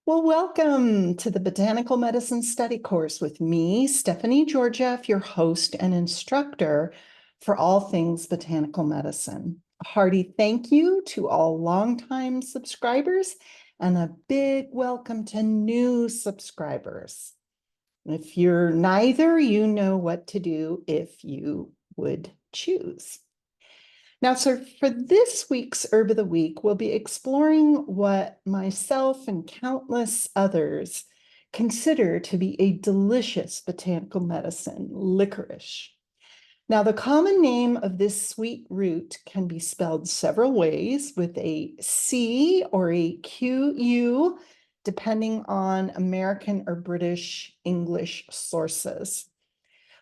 Well, welcome to the Botanical Medicine Study course with me, Stephanie Georgieff, your host and instructor for all things botanical medicine. A hearty thank you to all longtime subscribers and a big welcome to new subscribers. If you're neither, you know what to do if you would choose. Now, so for this week's Herb of the Week, we'll be exploring what myself and countless others consider to be a delicious botanical medicine, licorice. Now, the common name of this sweet root can be spelled several ways with a C or a QU, depending on American or British English sources.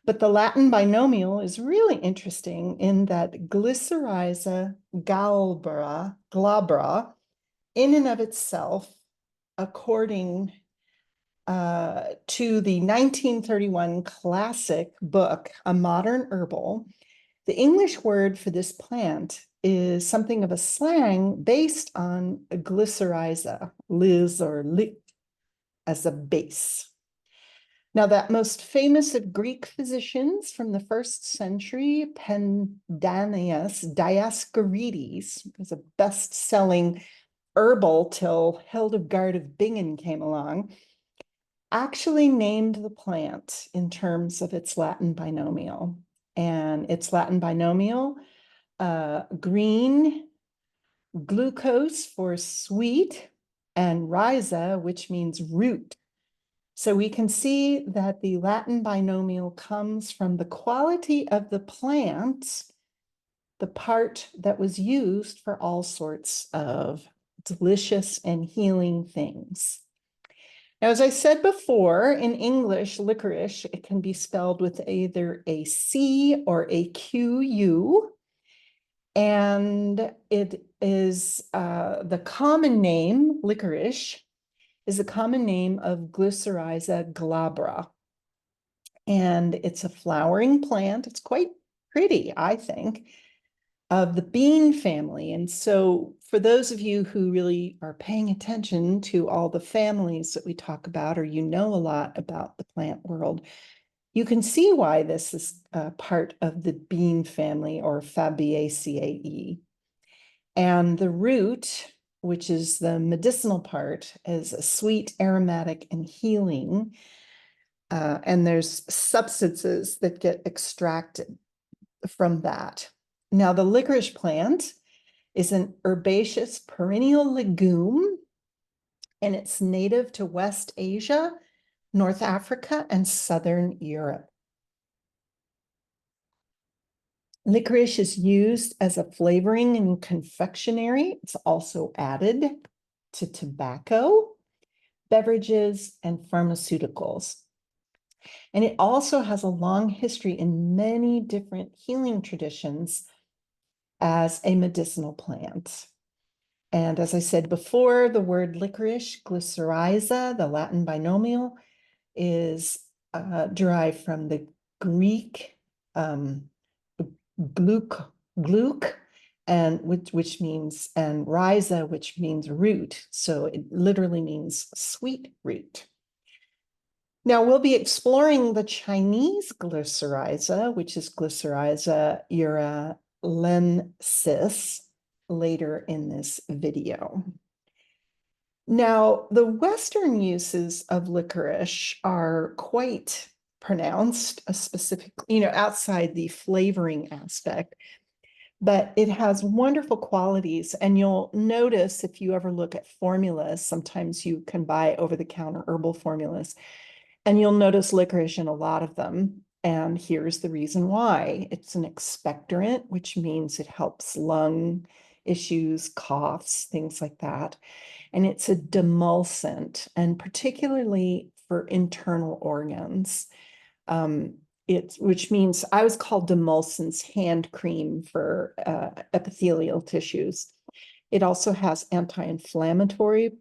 But the Latin binomial is really interesting in that Glycyrrhiza glabra, in and of itself, according to the 1931 classic book, A Modern Herbal, the English word for this plant is something of a slang based on glycyrrhiza, Liz or lit, as a base. Now, that most famous of Greek physicians from the 1st century, Pandanius Dioscorides, was a best-selling herbal till Hildegard of Bingen came along, actually named the plant in terms of its Latin binomial. And its Latin binomial, green, glucose for sweet, and rhiza, which means root. So we can see that the Latin binomial comes from the quality of the plant, the part that was used for all sorts of delicious and healing things. Now, as I said before, in English, licorice, it can be spelled with either a C or a QU. And it is the common name, licorice, is a common name of Glycyrrhiza glabra. And it's a flowering plant. It's quite pretty, I think, of the bean family. And so for those of you who really are paying attention to all the families that we talk about, or you know a lot about the plant world, you can see why this is part of the bean family, or Fabaceae. And the root, which is the medicinal part, is a sweet, aromatic, and healing. And there's substances that get extracted from that. Now, the licorice plant is an herbaceous perennial legume, and it's native to West Asia, North Africa, and Southern Europe. Licorice is used as a flavoring in confectionery. It's also added to tobacco, beverages, and pharmaceuticals. And it also has a long history in many different healing traditions as a medicinal plant. And as I said before, the word licorice, glycyrrhiza, the Latin binomial, is derived from the Greek gluc, and which means, and rhiza, which means root. So it literally means sweet root. Now we'll be exploring the Chinese glycyrrhiza, which is Glycyrrhiza uralensis, later in this video. Now, the Western uses of licorice are quite pronounced, specifically, outside the flavoring aspect, but it has wonderful qualities. And you'll notice if you ever look at formulas, sometimes you can buy over-the-counter herbal formulas, and you'll notice licorice in a lot of them. And here's the reason why. It's an expectorant, which means it helps lung issues, coughs, things like that. And it's a demulcent, and particularly for internal organs. Which means I was called demulcent's hand cream for epithelial tissues. It also has anti-inflammatory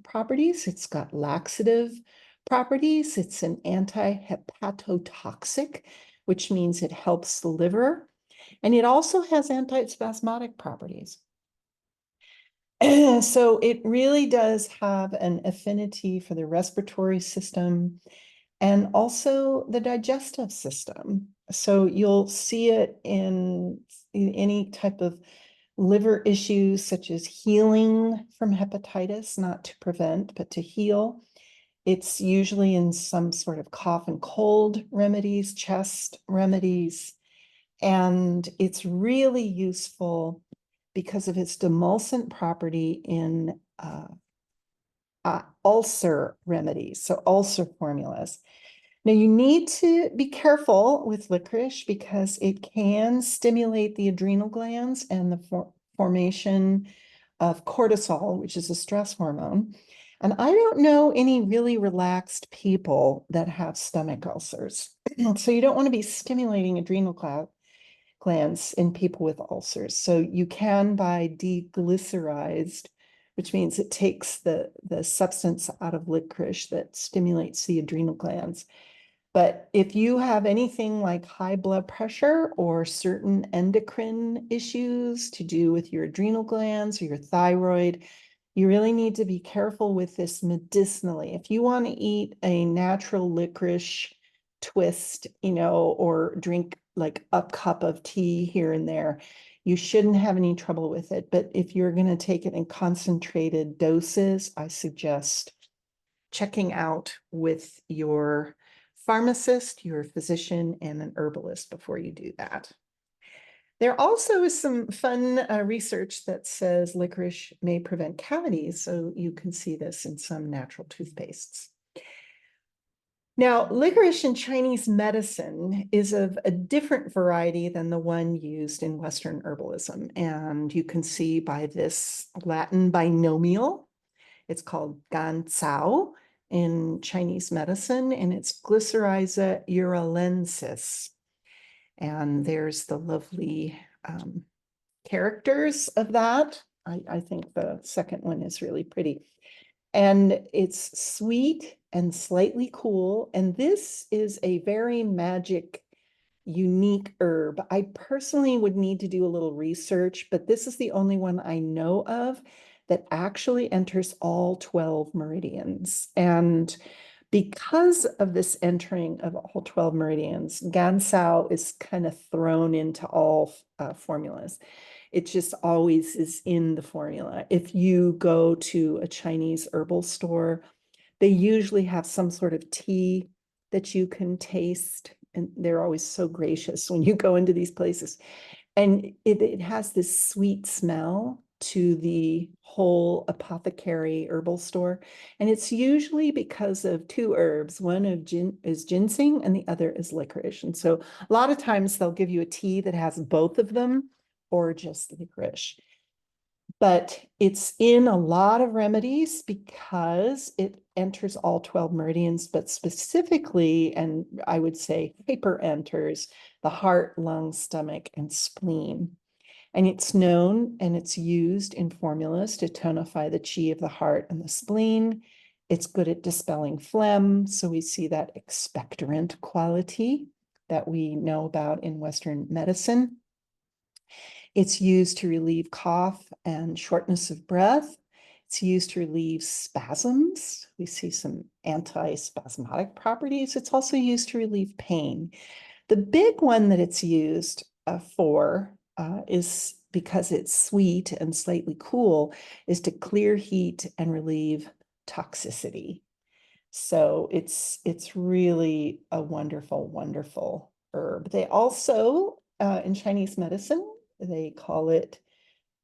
properties. It's got laxative properties. It's an anti-hepatotoxic, which means it helps the liver. And it also has antispasmodic properties. So it really does have an affinity for the respiratory system and also the digestive system. So you'll see it in any type of liver issues, such as healing from hepatitis, not to prevent, but to heal. It's usually in some sort of cough and cold remedies, chest remedies, and it's really useful because of its demulcent property in ulcer remedies, so ulcer formulas. Now, you need to be careful with licorice because it can stimulate the adrenal glands and the formation of cortisol, which is a stress hormone. And I don't know any really relaxed people that have stomach ulcers. So you don't want to be stimulating adrenal glands in people with ulcers. So you can buy deglycerized, which means it takes the substance out of licorice that stimulates the adrenal glands. But if you have anything like high blood pressure or certain endocrine issues to do with your adrenal glands or your thyroid, you really need to be careful with this medicinally. If you want to eat a natural licorice twist, or drink like a cup of tea here and there, you shouldn't have any trouble with it. But if you're going to take it in concentrated doses, I suggest checking out with your pharmacist, your physician, and an herbalist before you do that. There also is some fun research that says licorice may prevent cavities, so you can see this in some natural toothpastes. Now, licorice in Chinese medicine is of a different variety than the one used in Western herbalism, and you can see by this Latin binomial. It's called Gancao in Chinese medicine, and it's Glycyrrhiza uralensis. And there's the lovely characters of that. I think the second one is really pretty. And it's sweet and slightly cool. And this is a very magic, unique herb. I personally would need to do a little research, but this is the only one I know of that actually enters all 12 meridians. And because of this entering of all 12 meridians, Gansao is kind of thrown into all formulas. It just always is in the formula. If you go to a Chinese herbal store, they usually have some sort of tea that you can taste. And they're always so gracious when you go into these places. And it has this sweet smell to the whole apothecary herbal store. And it's usually because of two herbs. One is ginseng and the other is licorice. And so a lot of times they'll give you a tea that has both of them or just licorice. But it's in a lot of remedies because it enters all 12 meridians, but specifically, and I would say hyper enters the heart, lung, stomach, and spleen. And it's known and it's used in formulas to tonify the chi of the heart and the spleen. It's good at dispelling phlegm. So we see that expectorant quality that we know about in Western medicine. It's used to relieve cough and shortness of breath. It's used to relieve spasms. We see some anti-spasmodic properties. It's also used to relieve pain. The big one that it's used for is because it's sweet and slightly cool, is to clear heat and relieve toxicity. So it's really a wonderful, wonderful herb. They also, in Chinese medicine, they call it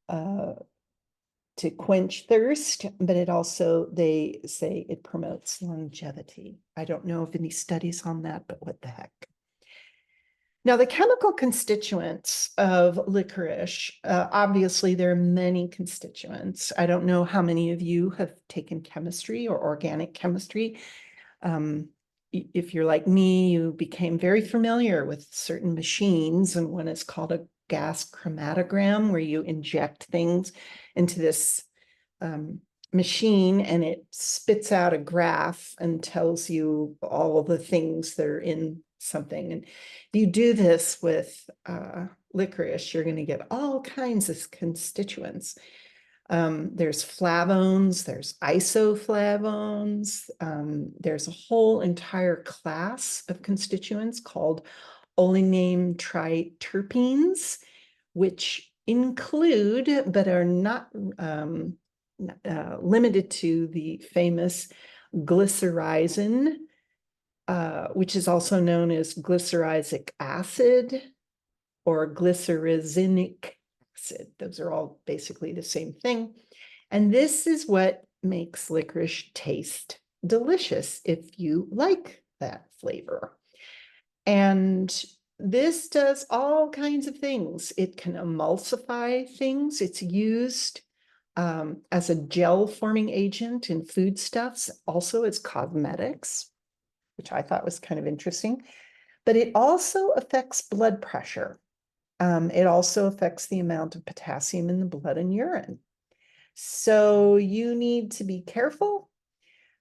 to quench thirst, but it also, they say it promotes longevity. I don't know of any studies on that, but what the heck. Now, the chemical constituents of licorice, obviously there are many constituents. I don't know how many of you have taken chemistry or organic chemistry. If you're like me, you became very familiar with certain machines, and one is called a gas chromatogram, where you inject things into this machine and it spits out a graph and tells you all the things that are in something. And if you do this with licorice, you're going to get all kinds of constituents. There's flavones, there's isoflavones, there's a whole entire class of constituents called oleanine triterpenes, which include, but are not limited to, the famous glycyrrhizin, which is also known as glycyrrhizic acid or glycyrrhizinic acid. Those are all basically the same thing. And this is what makes licorice taste delicious if you like that flavor. And this does all kinds of things. It can emulsify things. It's used as a gel forming agent in foodstuffs, also as cosmetics, which I thought was kind of interesting. But it also affects blood pressure. It also affects the amount of potassium in the blood and urine. So you need to be careful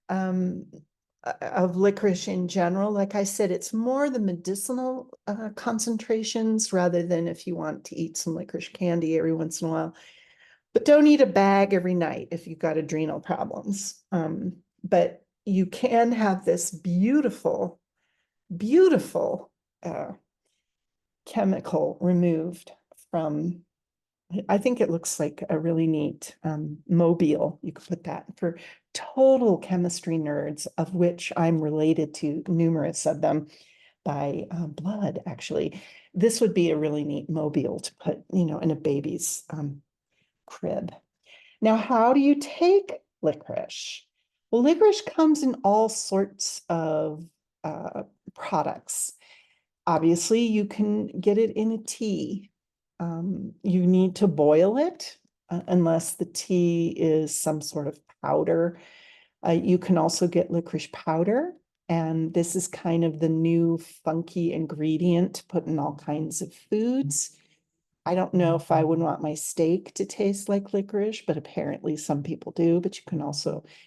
of licorice in general. Like I said, it's more the medicinal concentrations rather than if you want to eat some licorice candy every once in a while. But don't eat a bag every night if you've got adrenal problems. But you can have this beautiful, beautiful chemical removed from, I think it looks like a really neat mobile. You could put that for total chemistry nerds, of which I'm related to numerous of them by blood, actually. This would be a really neat mobile to put, in a baby's crib. Now, how do you take licorice? Well, licorice comes in all sorts of products. Obviously, you can get it in a tea. You need to boil it unless the tea is some sort of powder. You can also get licorice powder, and this is kind of the new funky ingredient to put in all kinds of foods. I don't know if I would want my steak to taste like licorice, but apparently some people do. But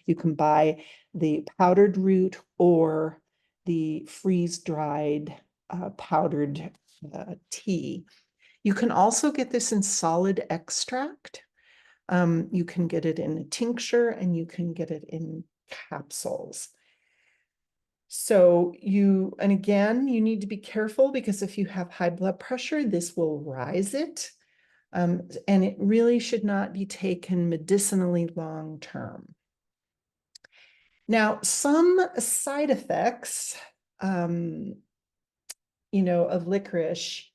you can buy the powdered root or the freeze-dried powdered tea. You can also get this in solid extract. You can get it in a tincture and you can get it in capsules. So and again, you need to be careful because if you have high blood pressure, this will rise it. And it really should not be taken medicinally long term. Now, some side effects, of licorice,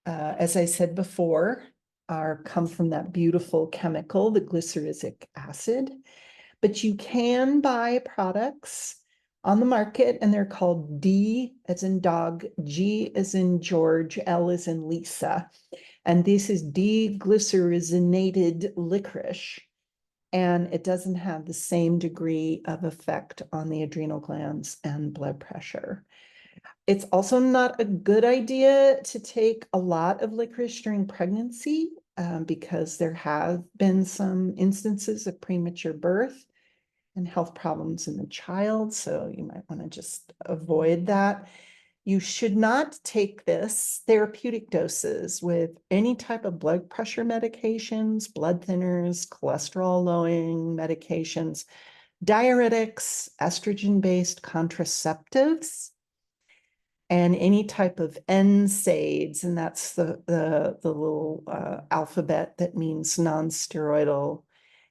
as I said before, come from that beautiful chemical, the glycyrrhizic acid. But you can buy products on the market, and they're called D as in dog, G as in George, L as in Lisa. And this is deglycyrrhizinated licorice. And it doesn't have the same degree of effect on the adrenal glands and blood pressure. It's also not a good idea to take a lot of licorice during pregnancy because there have been some instances of premature birth and health problems in the child. So you might want to just avoid that. You should not take this therapeutic doses with any type of blood pressure medications, blood thinners, cholesterol lowering medications, diuretics, estrogen-based contraceptives, and any type of NSAIDs, and that's the little alphabet that means non-steroidal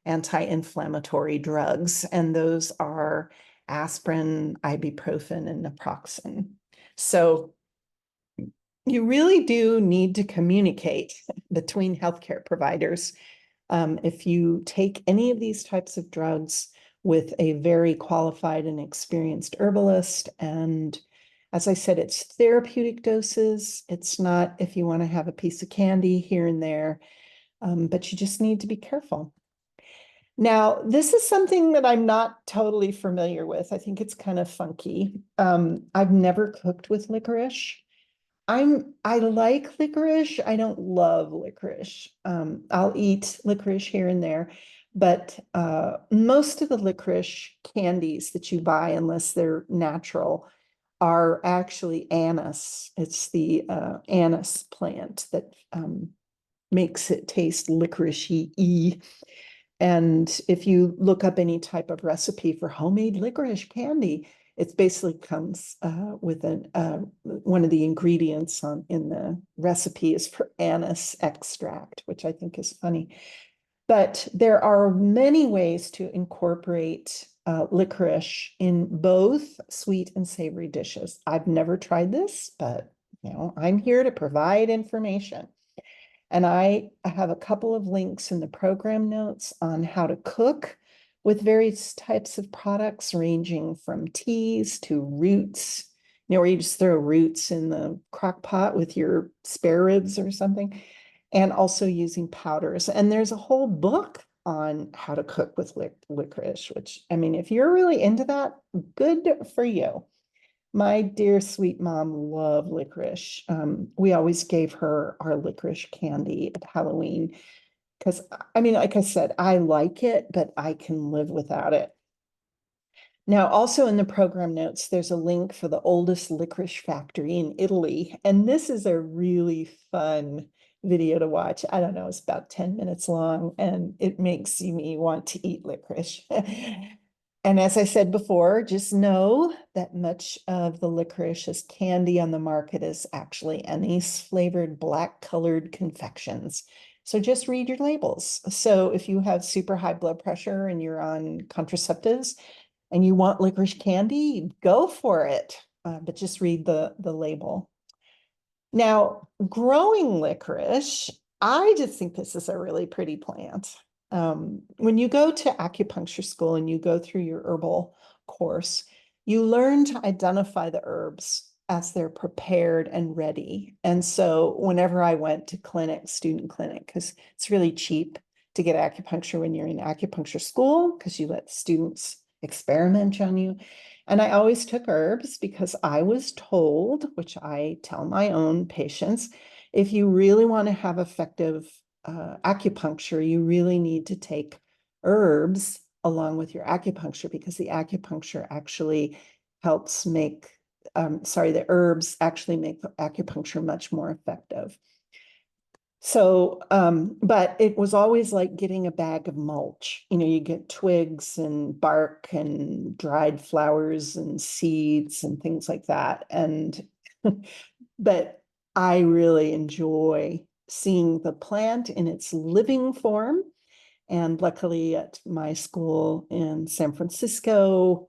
anti-inflammatory drugs. And those are aspirin, ibuprofen, and naproxen. So you really do need to communicate between healthcare providers. If you take any of these types of drugs with a very qualified and experienced herbalist, and as I said, it's therapeutic doses. It's not if you want to have a piece of candy here and there, but you just need to be careful. Now, this is something that I'm not totally familiar with. I think it's kind of funky. I've never cooked with licorice. I like licorice. I don't love licorice. I'll eat licorice here and there, but most of the licorice candies that you buy, unless they're natural, are actually anise. It's the anise plant that makes it taste licoricey-y. And if you look up any type of recipe for homemade licorice candy, it basically comes with one of the ingredients in the recipe is for anise extract, which I think is funny. But there are many ways to incorporate licorice in both sweet and savory dishes. I've never tried this, but I'm here to provide information. And I have a couple of links in the program notes on how to cook with various types of products, ranging from teas to roots, where you just throw roots in the crock pot with your spare ribs or something, and also using powders. And there's a whole book on how to cook with licorice, which, I mean, if you're really into that, good for you. My dear sweet mom loved licorice. We always gave her our licorice candy at Halloween because, I mean, like I said, I like it, but I can live without it. Now, also in the program notes, there's a link for the oldest licorice factory in Italy. And this is a really fun video to watch. I don't know, it's about 10 minutes long and it makes me want to eat licorice. And as I said before, just know that much of the licorice's candy on the market is actually anise flavored black colored confections. So just read your labels. So if you have super high blood pressure and you're on contraceptives and you want licorice candy, go for it. But just read the label. Now, growing licorice, I just think this is a really pretty plant. When you go to acupuncture school and you go through your herbal course, you learn to identify the herbs as they're prepared and ready. And so whenever I went to student clinic, because it's really cheap to get acupuncture when you're in acupuncture school, because you let students experiment on you. And I always took herbs because I was told, which I tell my own patients, if you really want to have effective acupuncture, you really need to take herbs along with your acupuncture because the acupuncture actually helps make, the herbs actually make acupuncture much more effective. So, but it was always like getting a bag of mulch. You get twigs and bark and dried flowers and seeds and things like that. And, but I really enjoy seeing the plant in its living form. And luckily at my school in San Francisco,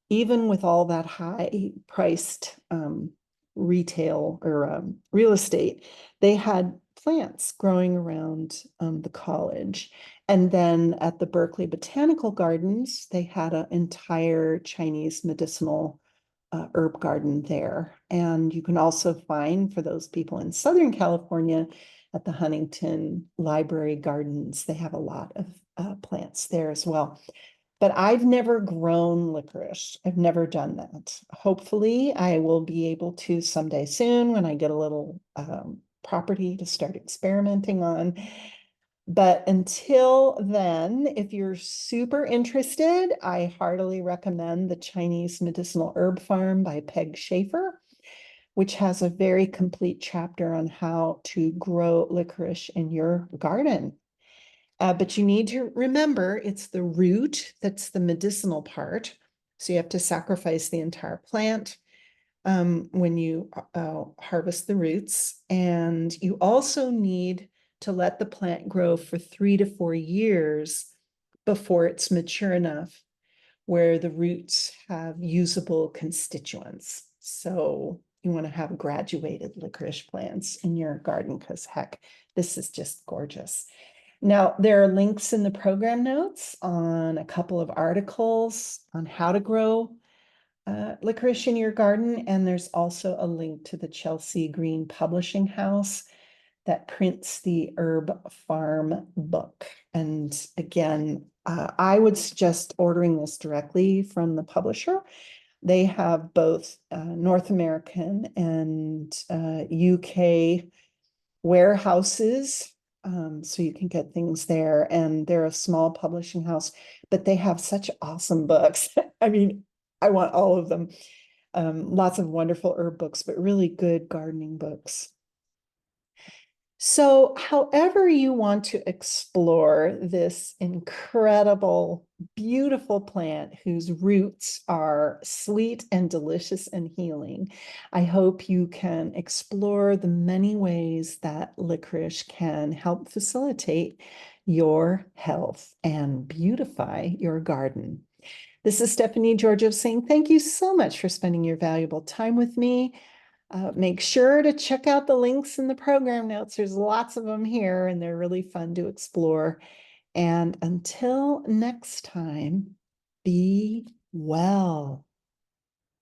even with all that high priced retail or real estate, they had plants growing around the college. And then at the Berkeley Botanical Gardens, they had an entire Chinese medicinal herb garden there. And you can also find, for those people in Southern California, at the Huntington Library Gardens, they have a lot of plants there as well. But I've never grown licorice. I've never done that. Hopefully, I will be able to someday soon when I get a little property to start experimenting on. But until then, if you're super interested, I heartily recommend the Chinese Medicinal Herb Farm by Peg Schaefer, which has a very complete chapter on how to grow licorice in your garden. But you need to remember it's the root that's the medicinal part. So you have to sacrifice the entire plant when you harvest the roots. And you also need to let the plant grow for 3 to 4 years before it's mature enough where the roots have usable constituents. So you want to have graduated licorice plants in your garden because heck, this is just gorgeous. Now, there are links in the program notes on a couple of articles on how to grow licorice in your garden. And there's also a link to the Chelsea Green Publishing House that prints the Herb Farm book. And again, I would suggest ordering this directly from the publisher. They have both North American and UK warehouses, so you can get things there. And they're a small publishing house, but they have such awesome books. I mean, I want all of them. Lots of wonderful herb books, but really good gardening books. So, however you want to explore this incredible, beautiful plant whose roots are sweet and delicious and healing, I hope you can explore the many ways that licorice can help facilitate your health and beautify your garden. This is Stephanie Giorgio saying thank you so much for spending your valuable time with me. Make sure to check out the links in the program notes. There's lots of them here, and they're really fun to explore. And until next time, be well.